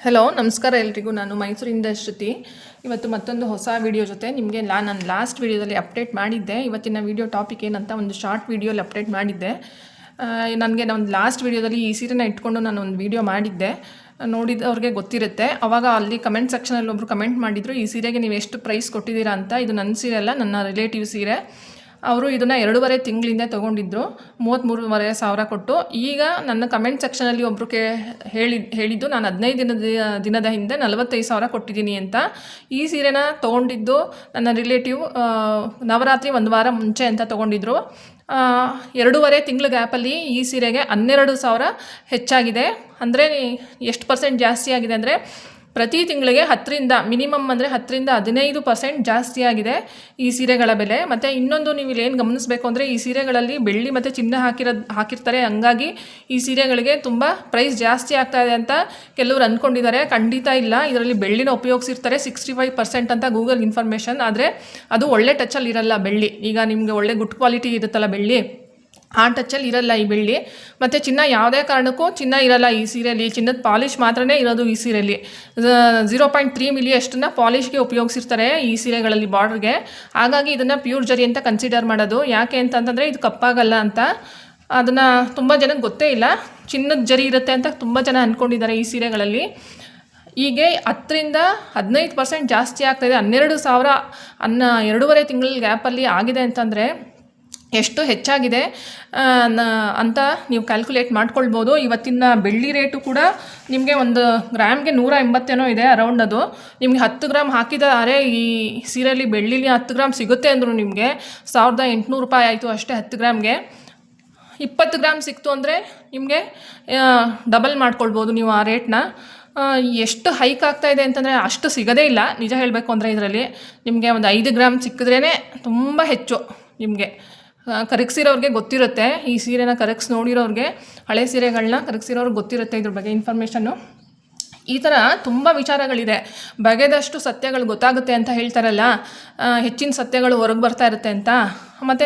Hello ನಮಸ್ಕಾರ ಎಲ್ರಿಗೂ. ನಾನು ಮೈಸೂರಿಂದ ಶ್ರುತಿ. ಇವತ್ತು ಮತ್ತೊಂದು ಹೊಸ ವಿಡಿಯೋ ಜೊತೆ ನಿಮಗೆ ನಾನು ಲಾಸ್ಟ್ ವಿಡಿಯೋದಲ್ಲಿ ಅಪ್ಡೇಟ್ ಮಾಡಿದ್ದೆ. ಇವತ್ತಿನ ವಿಡಿಯೋ ಟಾಪಿಕ್ ಏನಂತ ಒಂದು ಶಾರ್ಟ್ ವಿಡಿಯೋಲಿ ಅಪ್ಡೇಟ್ ಮಾಡಿದ್ದೆ. ನನಗೆ ಒಂದು ಲಾಸ್ಟ್ ವಿಡಿಯೋದಲ್ಲಿ ಈ ಸೀರೆನ ಇಟ್ಕೊಂಡು ನಾನು ಒಂದು ವಿಡಿಯೋ ಮಾಡಿದ್ದೆ. ನೋಡಿದವ್ರಿಗೆ ಗೊತ್ತಿರುತ್ತೆ. ಆವಾಗ ಅಲ್ಲಿ ಕಮೆಂಟ್ ಸೆಕ್ಷನಲ್ಲಿ ಒಬ್ಬರು ಕಮೆಂಟ್ ಮಾಡಿದರು, ಈ ಸೀರೆಗೆ ನೀವು ಎಷ್ಟು ಪ್ರೈಸ್ ಕೊಟ್ಟಿದ್ದೀರಾ ಅಂತ. ಇದು ನನ್ನ ಸೀರೆ ಅಲ್ಲ, ನನ್ನ ರಿಲೇಟಿವ್ ಸೀರೆ. ಅವರು ಇದನ್ನು 2.5 ತಿಂಗಳಿಂದ ತೊಗೊಂಡಿದ್ರು 33,500 ಕೊಟ್ಟು. ಈಗ ನನ್ನ ಕಮೆಂಟ್ ಸೆಕ್ಷನಲ್ಲಿ ಒಬ್ಬರು ಹೇಳಿದ್ದು ನಾನು 15 ದಿನದ ಹಿಂದೆ 45,000 ಕೊಟ್ಟಿದ್ದೀನಿ ಅಂತ. ಈ ಸೀರೆನ ತೊಗೊಂಡಿದ್ದು ನನ್ನ ರಿಲೇಟಿವ್ ನವರಾತ್ರಿ 1 ವಾರ ಮುಂಚೆ ಅಂತ ತೊಗೊಂಡಿದ್ರು. 2.5 ತಿಂಗಳ ಗ್ಯಾಪಲ್ಲಿ ಈ ಸೀರೆಗೆ 12,000 ಹೆಚ್ಚಾಗಿದೆ. ಅಂದರೆ ಎಷ್ಟು % ಜಾಸ್ತಿ ಆಗಿದೆ ಅಂದರೆ ಪ್ರತಿ ತಿಂಗಳಿಗೆ 10ರಿಂದ ಮಿನಿಮಮ್ ಅಂದರೆ 10ರಿಂದ 15% ಜಾಸ್ತಿ ಆಗಿದೆ ಈ ಸೀರೆಗಳ ಬೆಲೆ. ಮತ್ತು ಇನ್ನೊಂದು ನೀವು ಇಲ್ಲೇನು ಗಮನಿಸಬೇಕು ಅಂದರೆ ಈ ಸೀರೆಗಳಲ್ಲಿ ಬೆಳ್ಳಿ ಮತ್ತು ಚಿನ್ನ ಹಾಕಿರ್ತಾರೆ. ಹಂಗಾಗಿ ಈ ಸೀರೆಗಳಿಗೆ ತುಂಬ ಪ್ರೈಸ್ ಜಾಸ್ತಿ ಆಗ್ತಾ ಇದೆ ಅಂತ ಕೆಲವರು ಅಂದ್ಕೊಂಡಿದ್ದಾರೆ. ಖಂಡಿತ ಇಲ್ಲ. ಇದರಲ್ಲಿ ಬೆಳ್ಳಿನ ಉಪಯೋಗಿಸಿರ್ತಾರೆ 65% ಅಂತ ಗೂಗಲ್ ಇನ್ಫಾರ್ಮೇಷನ್. ಆದರೆ ಅದು ಒಳ್ಳೆ ಟಚ್ಚಲ್ಲಿ ಇರಲ್ಲ ಬೆಳ್ಳಿ. ಈಗ ನಿಮಗೆ ಒಳ್ಳೆ ಗುಡ್ ಕ್ವಾಲಿಟಿ ಇರುತ್ತಲ್ಲ ಬೆಳ್ಳಿ, ಆ ಟಚ್ಚಲ್ಲಿ ಇರಲ್ಲ ಈ ಬೆಳ್ಳಿ. ಮತ್ತು ಚಿನ್ನ ಯಾವುದೇ ಕಾರಣಕ್ಕೂ ಚಿನ್ನ ಇರಲ್ಲ ಈ ಸೀರೆಯಲ್ಲಿ. ಚಿನ್ನದ ಪಾಲಿಷ್ ಮಾತ್ರನೇ ಇರೋದು ಈ ಸೀರೆಯಲ್ಲಿ. 0.3 ಮಿಲಿ ಅಷ್ಟನ್ನು ಪಾಲಿಷ್ಗೆ ಉಪಯೋಗಿಸಿರ್ತಾರೆ ಈ ಸೀರೆಗಳಲ್ಲಿ ಬಾರ್ಡ್ರಿಗೆ. ಹಾಗಾಗಿ ಇದನ್ನು ಪ್ಯೂರ್ ಜರಿ ಅಂತ ಕನ್ಸಿಡರ್ ಮಾಡೋದು. ಯಾಕೆ ಅಂತಂತಂದರೆ ಇದು ಕಪ್ಪಾಗಲ್ಲ ಅಂತ. ಅದನ್ನು ತುಂಬ ಜನಕ್ಕೆ ಗೊತ್ತೇ ಇಲ್ಲ. ಚಿನ್ನದ ಜರಿ ಇರುತ್ತೆ ಅಂತ ತುಂಬ ಜನ ಅಂದ್ಕೊಂಡಿದ್ದಾರೆ ಈ ಸೀರೆಗಳಲ್ಲಿ. ಹೀಗೆ 10ರಿಂದ 15% ಜಾಸ್ತಿ ಆಗ್ತಾಯಿದೆ. 12,000 2.5 ತಿಂಗಳ ಗ್ಯಾಪಲ್ಲಿ ಆಗಿದೆ ಅಂತಂದರೆ ಎಷ್ಟು ಹೆಚ್ಚಾಗಿದೆ ಅಂತ ನೀವು ಕ್ಯಾಲ್ಕುಲೇಟ್ ಮಾಡ್ಕೊಳ್ಬೋದು. ಇವತ್ತಿನ ಬೆಳ್ಳಿ ರೇಟು ಕೂಡ ನಿಮಗೆ 1 ಗ್ರಾಮ್ಗೆ 180 ಇದೆ ಅರೌಂಡ್. ಅದು ನಿಮಗೆ 10 ಗ್ರಾಮ್ ಹಾಕಿದರೆ ಈ ಸೀರೆಯಲ್ಲಿ ಬೆಳ್ಳಿಲಿ 10 ಗ್ರಾಮ್ ಸಿಗುತ್ತೆ ಅಂದರು ನಿಮಗೆ 1,800 ರೂಪಾಯಿ ಆಯಿತು ಅಷ್ಟೇ 10 ಗ್ರಾಮ್ಗೆ. 20 ಗ್ರಾಮ್ ಸಿಕ್ತು ಅಂದರೆ ನಿಮಗೆ ಡಬಲ್ ಮಾಡ್ಕೊಳ್ಬೋದು ನೀವು ಆ ರೇಟ್ನ. ಎಷ್ಟು ಹೈಕ್ ಆಗ್ತಾಯಿದೆ ಅಂತಂದರೆ ಅಷ್ಟು ಸಿಗೋದೇ ಇಲ್ಲ ನಿಜ ಹೇಳಬೇಕು ಅಂದರೆ. ಇದರಲ್ಲಿ ನಿಮಗೆ ಒಂದು 5 ಗ್ರಾಮ್ ಸಿಕ್ಕಿದ್ರೇ ತುಂಬ ಹೆಚ್ಚು. ನಿಮಗೆ ಕರಗಿಸಿರೋರಿಗೆ ಗೊತ್ತಿರುತ್ತೆ, ಈ ಸೀರೆನ ಕರಗಿಸಿ ನೋಡಿರೋರಿಗೆ, ಹಳೆ ಸೀರೆಗಳನ್ನ ಕರಗಿಸಿರೋರಿಗೆ ಗೊತ್ತಿರುತ್ತೆ ಇದ್ರ ಬಗ್ಗೆ ಇನ್ಫಾರ್ಮೇಷನ್ನು. ಈ ಥರ ತುಂಬ ವಿಚಾರಗಳಿದೆ. ಬಗೆದಷ್ಟು ಸತ್ಯಗಳು ಗೊತ್ತಾಗುತ್ತೆ ಅಂತ ಹೇಳ್ತಾರಲ್ಲ, ಹೆಚ್ಚಿನ ಸತ್ಯಗಳು ಹೊರಗೆ ಬರ್ತಾ ಇರುತ್ತೆ ಅಂತ. ಮತ್ತು